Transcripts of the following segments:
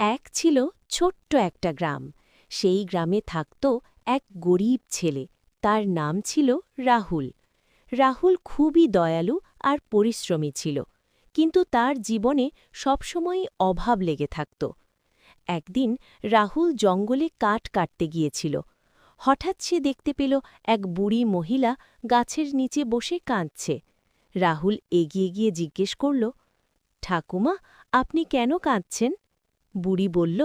এক ছিল ছোট্ট একটা গ্রাম। সেই গ্রামে থাকত এক গরিব ছেলে। তার নাম ছিল রাহুল। রাহুল খুবই দয়ালু আর পরিশ্রমী ছিল, কিন্তু তার জীবনে সবসময়ই অভাব লেগে থাকত। একদিন রাহুল জঙ্গলে কাঠ কাটতে গিয়েছিল। হঠাৎ সে দেখতে পেল এক বুড়ি মহিলা গাছের নিচে বসে কাঁদছে। রাহুল এগিয়ে গিয়ে জিজ্ঞেস করল, ঠাকুমা, আপনি কেন কাঁদছেন? বুড়ি বলল,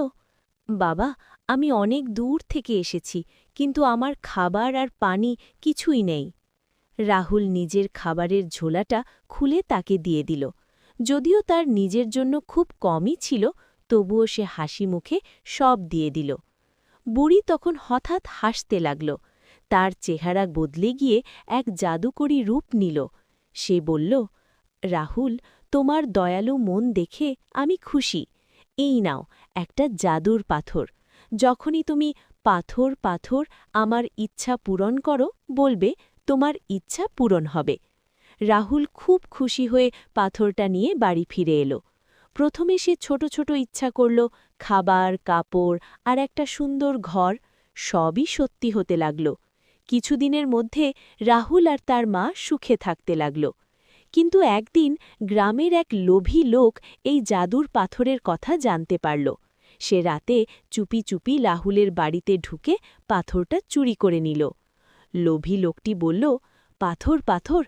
বাবা, আমি অনেক দূর থেকে এসেছি, কিন্তু আমার খাবার আর পানি কিছুই নেই। রাহুল নিজের খাবারের ঝোলাটা খুলে তাকে দিয়ে দিল। যদিও তার নিজের জন্য খুব কমই ছিল, তবুও সে হাসি মুখে সব দিয়ে দিল। বুড়ি তখন হঠাৎ হাসতে লাগল। তার চেহারা বদলে গিয়ে এক জাদুকরী রূপ নিল। সে বলল, রাহুল, তোমার দয়ালু মন দেখে আমি খুশি। এই নাও একটা জাদুর পাথর। যখনই তুমি পাথর পাথর আমার ইচ্ছা পূরণ করো, বলবে তোমার ইচ্ছা পূরণ হবে। রাহুল খুব খুশি হয়ে পাথরটা নিয়ে বাড়ি ফিরে এলো। প্রথমে সে ছোট ছোট ইচ্ছা করল, খাবার, কাপড় আর একটা সুন্দর ঘর। সবই সত্যি হতে লাগল। কিছুদিনের মধ্যে রাহুল আর তার মা সুখে থাকতে লাগল। কিন্তু একদিন গ্রামের এক লোভী লোক এই জাদুর পাথরের কথা জানতে পারল। সে রাতে চুপি চুপি রাহুলের বাড়িতে ঢুকে পাথরটা চুরি করে নিল। লোভী লোকটি বলল, পাথর পাথর,